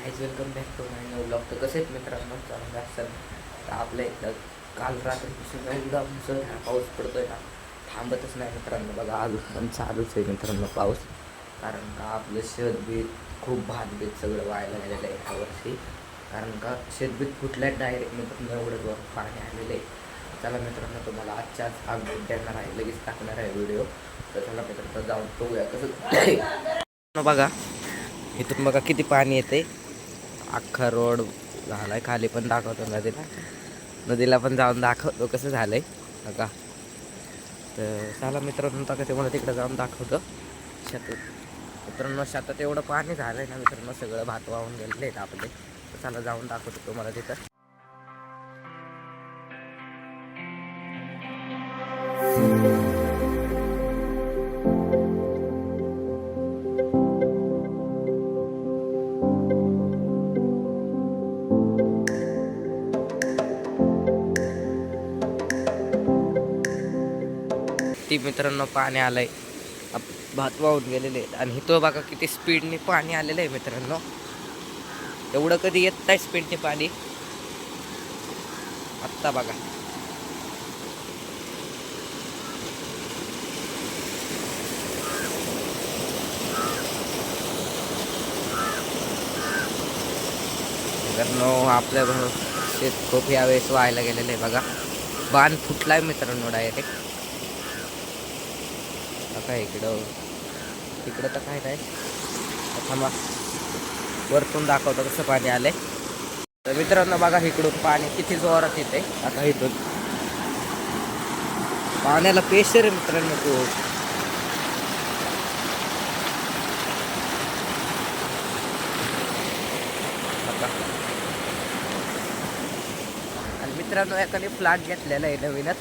Guys welcome back to my new blog. तर कसे आहेत मित्रांनो, चांगलं असेल तर आपल्या इथं काल रात्रीपासून एवढा मुसळधार पाऊस पडतोय ना, थांबतच नाही मित्रांनो. बघा अजून पण चालूच आहे मित्रांनो पाऊस. कारण का आपलं शेतबीत खूप भातबीत सगळं व्हायला गेलेलं आहे ह्या वर्षी. कारण का शेतबीत कुठल्याच डायरेक्ट मित्रांनो एवढं वर पाणी आलेलं आहे. चला मित्रांनो, तुम्हाला आजच्याच अपडेट देणार आहे, लगेच टाकणार आहे व्हिडिओ. तर चला मित्रांनो जाऊन बघूया कसं. बघा इथून बघा किती पाणी येते. अख्खा रोड झालाय, खाली पण दाखवतो नदीला पण जाऊन दाखवतो कसं झालंय बघा. तर चला मित्रांनो का ते मला तिकडे जाऊन दाखवतो शेतात. मित्रांनो शेतात एवढं पाणी झालंय ना मित्रांनो, सगळं भात वाहून गेलेले आहेत आपले. तर चला जाऊन दाखवतो तुम्हाला तिथं. ती मित्रांनो पाणी आलंय, भात वाहून गेलेले आहेत. आणि तो बघा किती स्पीडने पाणी आलेलं आहे मित्रांनो. एवढं कधी येत नाही स्पीडने पाणी. आत्ता बघा मित्रांनो, आपल्या शेत खूप यावेळेस व्हायला गेलेलं आहे बघा. बाण फुटलाय मित्रांनो डायरेक्ट. आता इकडं तर काय नाही. थांबा वरतून दाखवतो कसं पाणी आलंय. तर मित्रांनो बघा इकडून पाणी किती जोरात येते. आता इथून पाण्याला प्रेशर आहे मित्रांनो खूप. आणि मित्रांनो एकाने फ्लॅट घेतलेला आहे नवीनच.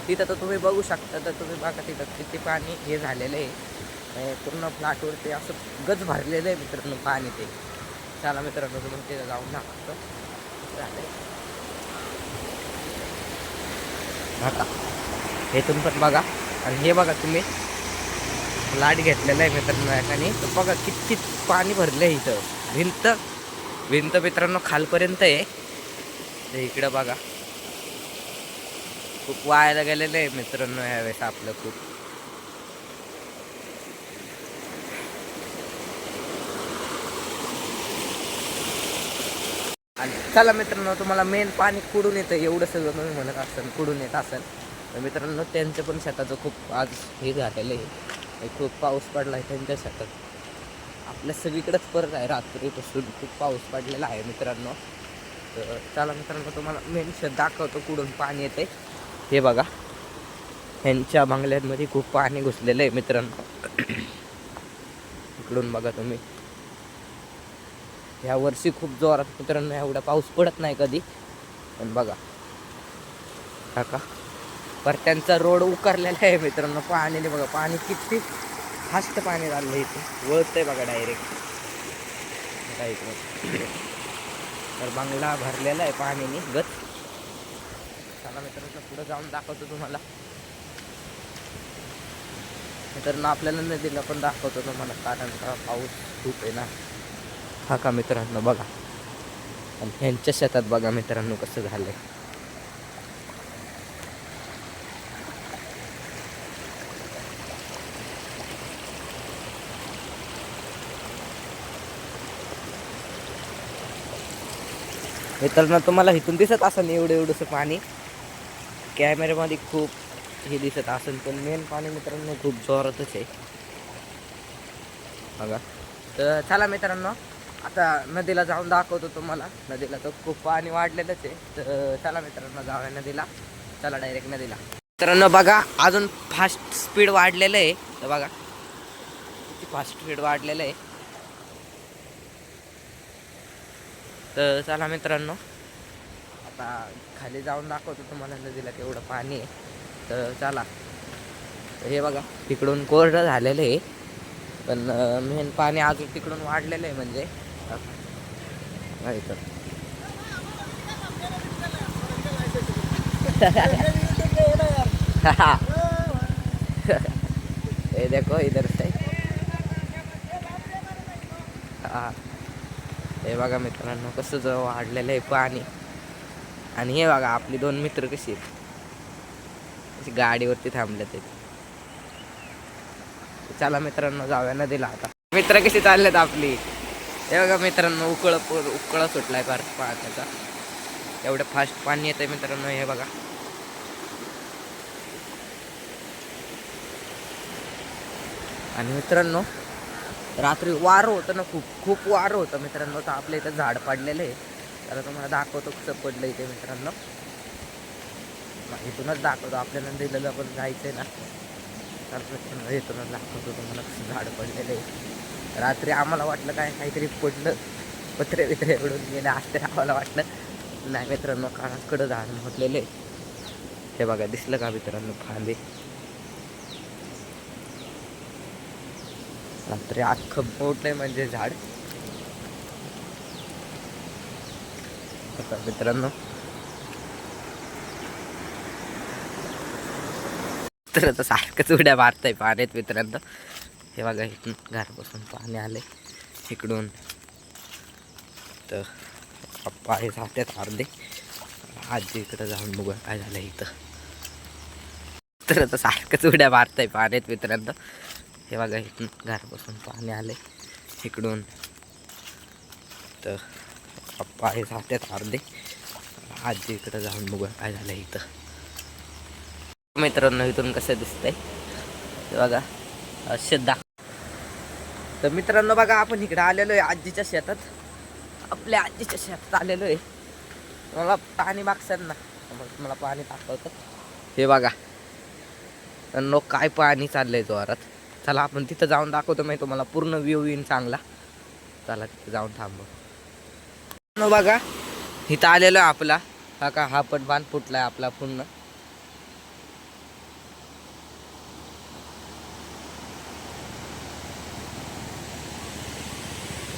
तिथं तर तुम्ही बघू शकता. तर तुम्ही बघा तिथं किती पाणी हे झालेलं आहे. पूर्ण फ्लॅटवरती असं गज भरलेलं आहे मित्रांनो पाणी ते. चला मित्रांनो तुम्ही तिथं जाऊन दाखवतो झालंय बघा. हेतून पण बघा. आणि हे बघा तुम्ही फ्लॅट घेतलेला आहे मित्रांनो एकाने. तर बघा किती पाणी भरलं आहे इथं. भिंत मित्रांनो खालपर्यंत आहे. तर इकडं बघा खूप वायाला गेलेलं आहे मित्रांनो ह्यावेळेस आपलं खूप. आणि चला मित्रांनो तुम्हाला मेन पाणी कुठून येतं एवढं सगळं तुम्ही म्हणत असाल कुठून येत असेल. तर मित्रांनो त्यांचं पण शेताचं खूप आज हे झालेलं आहे. खूप पाऊस पडला आहे त्यांच्या शेतात. आपल्या सगळीकडेच परत आहे, रात्रीपासून खूप पाऊस पडलेला आहे मित्रांनो. तर चला मित्रांनो तुम्हाला मेन शेत दाखवतो कुठून पाणी येते. हे बघा ह्यांच्या बंगल्यांमध्ये खूप पाणी घुसलेलं आहे मित्रांनो. इकडून बघा तुम्ही. ह्या वर्षी खूप जोरात मित्रांनो एवढा पाऊस पडत नाही कधी. पण बघा काका पर त्यांचा रोड उकरलेला आहे मित्रांनो पाण्याने. बघा पाणी किती फास्ट पाणी झालं इथे, वळतंय बघा डायरेक्ट. तर बंगला भरलेला आहे पाण्याने गच. चला मित्रांनो पुढे जाऊन दाखवतो तुम्हाला. मित्रांनो आपल्याला नदीला पण दाखवतो तुम्हाला, कारण का पाऊस खूप आहे ना. हा का मित्रांनो बघा. आणि ह्यांच्या शेतात बघा मित्रांनो कसं झालंय. मित्रांनो तुम्हाला इथून दिसत असेल एवढंसं पाणी. कॅमेऱ्यामध्ये खूप हे दिसत असेल, पण मेन पाणी मित्रांनो खूप जोरातच आहे बघा. तर चला मित्रांनो आता नदीला जाऊन दाखवतो तुम्हाला. नदीला तर खूप पाणी वाढलेलंच आहे. तर चला मित्रांनो जाऊया नदीला. चला डायरेक्ट नदीला. मित्रांनो बघा अजून फास्ट स्पीड वाढलेलं आहे. तर बघा किती फास्ट स्पीड वाढलेलं आहे. तर चला मित्रांनो आता खाली जाऊन दाखवतो तुम्हाला नदीला केवढं पाणी आहे. तर चला. हे बघा तिकडून कोरडं झालेलं आहे, पण मेन पाणी अजून तिकडून वाढलेलं आहे. म्हणजे ये देखो इधर से. हाँ हे बघा मित्रांनो कसं जवळ वाढलेलं आहे पाणी. आणि हे बघा आपली दोन मित्र कशी आहेत, अशी गाडीवरती थांबले ते. चला मित्रांनो जाऊया नदीला आता. मित्र कशी चाललेत आपली. हे बघा मित्रांनो उकळ सुटलाय फार पाण्याचा. एवढं फास्ट पाणी येतंय मित्रांनो. हे बघा आणि मित्रांनो रात्री वारं होतं ना, खूप वारं होतं मित्रांनो. तर आपल्या इथं झाड पडलेलं आहे, त्याला तुम्हाला दाखवतो कसं पडलं इथे मित्रांनो. इथूनच दाखवतो, आपल्याला नदीला पण जायचं आहे ना, तर मित्रांनो इथूनच दाखवतो तुम्हाला कसं झाड पडलेलं आहे. रात्री आम्हाला वाटलं काहीतरी पडलं, पत्रे बित्रे उडून गेले असते आम्हाला वाटलं. नाही मित्रांनो काळाकडं झाड म्हटलेलं आहे. हे बघा दिसलं का मित्रांनो फांदे. रात्री अख्खं मोठं म्हणजे झाड. मित्रांनो तर आता सारखंच उड्या मारताय पाण्यात मित्रांनो. हे बघा इथून घरापासून पाणी आले इकडून, तर पप्पा हे जातात अर्धे. आजी इकडं जाऊन बघूया काय झालं इथं. तर आता सारखंच उड्या मारताय पाण्यात मित्रांनो. हे बघा इथून घरापासून पाणी आले इकडून, तर पप्पा हे जातात अर्धे. आजी इकडं जाऊन बघूया काय झालं इथं. मित्रांनो इथून कसं दिसतंय हे बघा श्रद्धा. तर मित्रांनो बघा आपण इकडे आलेलो आहे आजीच्या शेतात. आपल्या आजीच्या शेतात आलेलो आहे. मला पाणी मागतात ना, मग मला पाणी दाखवतं. हे बघा नो काय पाणी चाललंय जोरात. चला आपण तिथं जाऊन दाखवतो, मी तुम्हाला पूर्ण व्ह्यू येईन चांगला. चला तिथं जाऊन थांबव. बघा इथं आलेलो आहे आपला हा पण बांध फुटलाय आपला पूर्ण.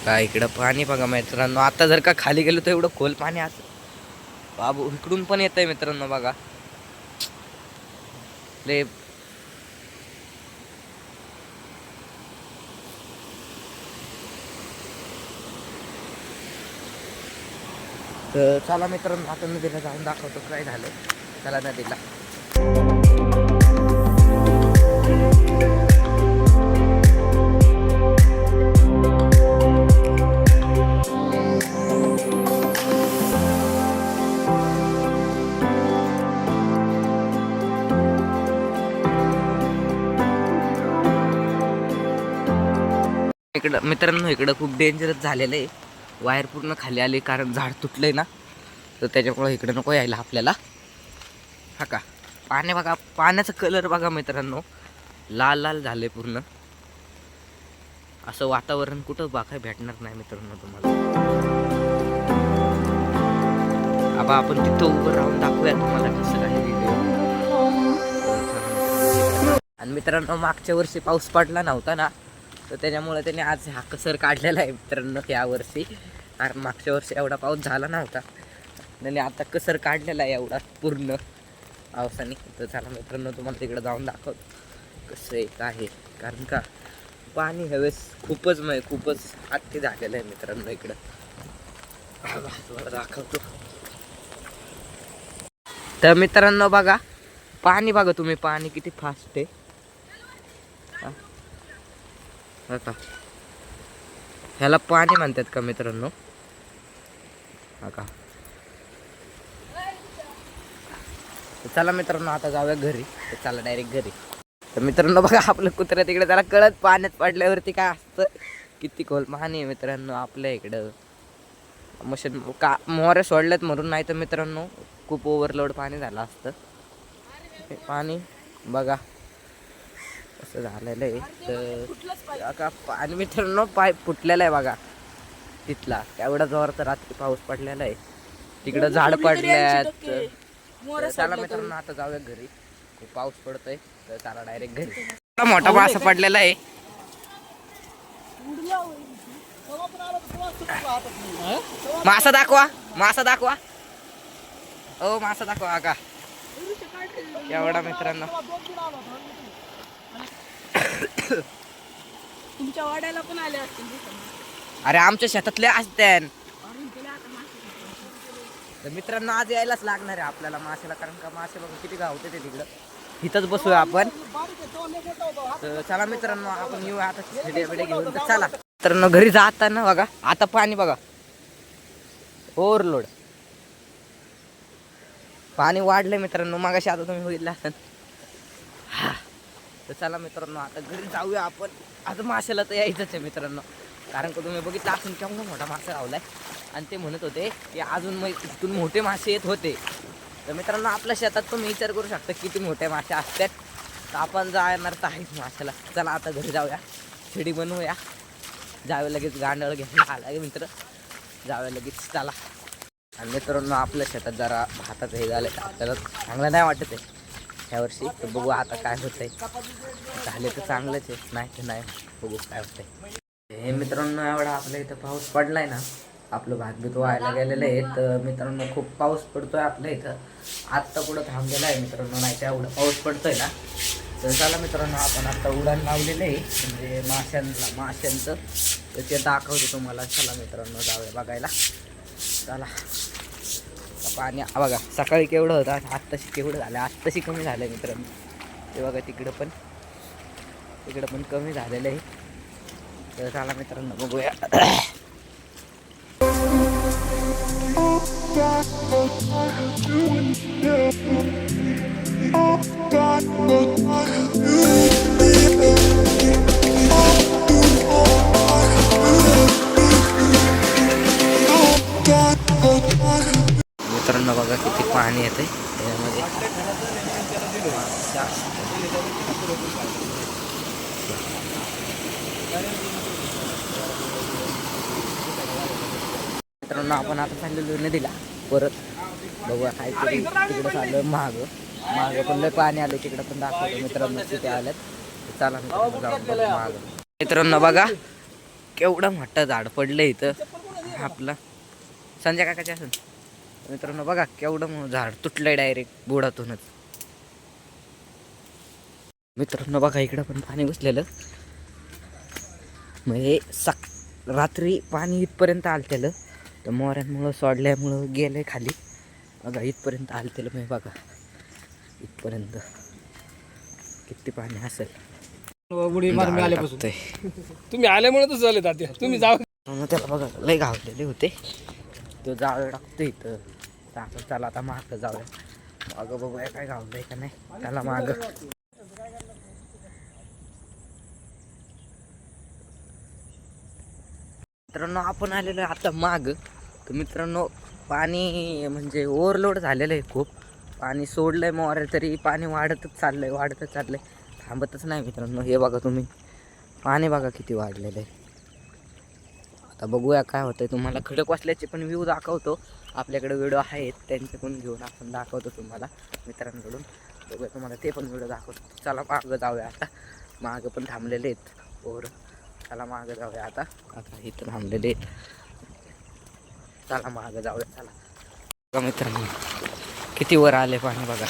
काय इकडं पाणी बघा मित्रांनो. आता जर का खाली गेलो तर एवढं खोल पाणी असं बाबू. इकडून पण येत आहे मित्रांनो बघा ले. तर चला मित्रांनो आता नदीला जाऊन दाखवतो काय झालं. चला नदीला. इकडं मित्रांनो इकडं खूप डेंजरस झालेलं आहे. वायर पूर्ण खाली आली कारण झाड तुटलंय ना, तर त्याच्यामुळे इकडं नको यायला आपल्याला. हा का पाणी बघा, पाण्याचा कलर बघा मित्रांनो, लाल लाल झाले पूर्ण. असं वातावरण कुठं बघायला भेटणार नाही मित्रांनो तुम्हाला. आता आपण तिथं उभं राहून दाखवूया तुम्हाला कसं काय व्हिडिओ. आणि मित्रांनो मागच्या वर्षी पाऊस पडला नव्हता ना, तर त्याच्यामुळे त्याने आज हा कसर काढलेला आहे मित्रांनो या वर्षी. कारण मागच्या वर्षी एवढा पाऊस झाला नव्हता, त्याने आता कसर काढलेला आहे एवढा पूर्ण पावसाने. तर चला मित्रांनो तुम्हाला तिकडे जाऊन दाखवतो कसं आहे काय आहे. कारण का पाणी हवेस खूपच अति झालेलं आहे मित्रांनो इकडं. दाखवतो. तर मित्रांनो बघा पाणी बघा तुम्ही, पाणी किती फास्ट आहे. आता ह्याला पाणी म्हणतात का मित्रांनो. हा का चला मित्रांनो आता जाऊया घरी. तर चला डायरेक्ट घरी. तर मित्रांनो बघा आपलं कुत्रा तिकडे, त्याला कळत पाण्यात पडल्यावरती काय असतं किती खोल पाणी आहे मित्रांनो आपल्या इकडं. मशीन का मोहरे सोडलेत म्हणून, नाही तर मित्रांनो खूप ओव्हरलोड पाणी झालं असतं. पाणी बघा असं झालेलं आहे. तर का पाणी मित्रांनो पाईप फुटलेला आहे बघा तिथला. तेवढा जोरात रात्री पाऊस पडलेला आहे. तिकडं झाड पडल्यात. चला मित्रांनो आता जाऊया घरी, खूप पाऊस पडतोय. तर चला डायरेक्ट घरी. मोठा मासा पडलेला आहे. मासा दाखवा, मासा दाखवा, ओ मासा दाखवा का एवढा मित्रांनो. तुमच्या वाड्याला पण आले असतील. अरे आमच्या शेतातले असत्यान. तर मित्रांनो आज यायलाच लागणार आहे आपल्याला माशाला, कारण का मासे बघा किती गावते ते तिकडं. इथंच बसूया आपण. तर चला मित्रांनो आपण येऊ आता खेडे बिडे घेऊन. तर चला मित्रांनो घरी जाताना बघा आता पाणी बघा ओव्हरलोड पाणी वाढलंय मित्रांनो. मागाशी आता तुम्ही बघितलं असेल. हा तर चला मित्रांनो आता घरी जाऊया आपण. आता माशाला तर यायचंच आहे मित्रांनो, कारण का तुम्ही बघितलं असून केवढा मोठा मासा लावलाय. आणि ते म्हणत होते की अजून मग इथून मोठे मासे येत होते. तर मित्रांनो आपल्या शेतात तुम्ही विचार करू शकता किती मोठे मासे असतात. तर आपण जाणार तर आहेच माशाला. चला आता घरी जाऊया, शिडी बनवूया, जाऊया लगेच गांडळ घ्यायला आला मित्र, जाऊया लगेच चला. आणि मित्रांनो आपल्या शेतात जरा भाताचं हे झालं आपल्याला चांगलं नाही वाटत आहे ह्यावर्षी. तर बघू आता काय होतंय. झाले तर चांगलंच आहे, नाही तर नाही, बघू काय होतंय. हे मित्रांनो एवढा आपल्या इथं पाऊस पडलाय ना, आपलं भात बीत व्हायला गेलेलं आहे. तर मित्रांनो खूप पाऊस पडतोय आपल्या इथं. आत्ता कुठं थांबलेला आहे मित्रांनो, नाही तर एवढं पाऊस पडतोय ना. तर चला मित्रांनो आपण आता उडान लावलेलं आहे म्हणजे माशांचं. तर ते दाखवतो तुम्हाला. चला मित्रांनो जाऊया बघायला. चला पाणी बघा सकाळी केवढं होतं, आत्ताशी केवढं झालं, आत्ताशी कमी झालं मित्रांनो. ते बघा तिकडं पण कमी झालेलं आहे. तर चला मित्रांनो बघूया. मित्रांनो बघा किती पाणी येते त्यामध्ये. मित्रांनो आपण आता चाललेलो नदीला परत. बघूया काहीतरी तिकडं चाललं मागं पण लय पाणी आलं. तिकडं पण दाखवतो मित्रांनो तिथे आल्यात. चला मित्रांनो जाऊ मागं. मित्रांनो बघा केवढं मोठं झाड पडलं इथं आपलं संजय काकाचे असून. मित्रांनो बघा केवढं झाड तुटलंय डायरेक्ट बुडातूनच. मित्रांनो बघा इकडं पण पाणी बसलेलं म्हणजे रात्री पाणी इथपर्यंत आलतेलं. तर मोऱ्यांमुळं सोडल्यामुळं गेलंय खाली. बघा इथपर्यंत आलतेलं मी बघा इथपर्यंत किती पाणी असेल. तुम्ही आल्यामुळे तर झाले तात्या. तुम्ही जाऊ त्याला बघा लय गावलेले होते. तो जाळ टाकतो इथं. आपण चला आता मागं जाऊया. मागं बघूया काय गावलंय का नाही. त्याला मागं मित्रांनो आपण आलेलो आहे आता मागं. तर मित्रांनो पाणी म्हणजे ओव्हरलोड झालेलं आहे खूप. पाणी सोडलंय मोरे तरी पाणी वाढतच चाललंय थांबतच नाही मित्रांनो. हे बघा तुम्ही पाणी बघा किती वाढलेलं आहे. आता बघूया काय होतंय. तुम्हाला खडकवासल्याचे पण व्ह्यू दाखवतो. आपल्याकडे व्हिडिओ आहेत त्यांचे पण घेऊन आपण दाखवतो तुम्हाला मित्रांकडून. बघूया तुम्हाला ते पण व्हिडिओ दाखवतो. चला मागं जाऊया आता. मागं पण थांबलेले आहेत ओर. चला मागं जाऊया आता इथं थांबलेले आहेत. चला मागं जाऊया चला. बघा मित्रांनो किती वर आले पाणी बघा.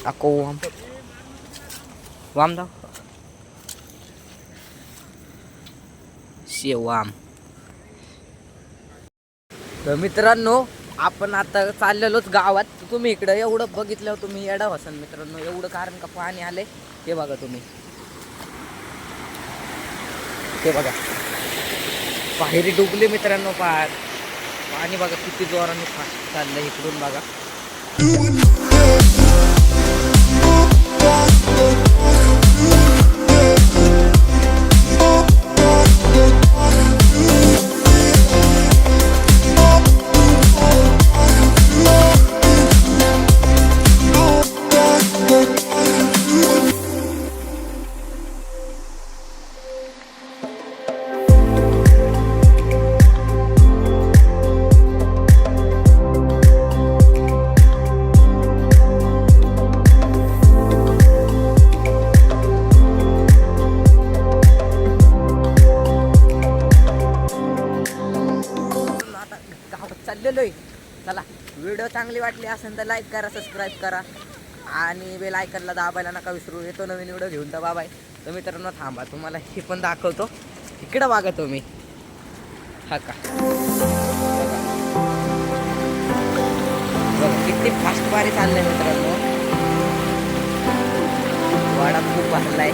ako वाम दाव शेवाम. तर मित्रांनो आपण आता चाललेलोच गावात. तुम्ही इकडं एवढं बघितलं तुम्ही येडा व्हाल मित्रांनो एवढं, कारण का पाणी आले. हे बघा तुम्ही ते बघा पायरी डुबली मित्रांनो. पाणी बघा किती जोराने चाललंय इकडून बघा. चाललेलो आहे. चला व्हिडिओ चांगली वाटली असेल तर लाईक करा, सबस्क्राईब करा. आणि बेल आयकनला दाबायला नका विसरू. येतो नवीन व्हिडिओ घेऊन तर बाबाय. तर मित्रांनो थांबा, तुम्हाला हे पण दाखवतो. इकडं बघा तुम्ही, हा का बघा किती फास्ट वारी चाललंय मित्रांनो. वाडा खूप भरलाय.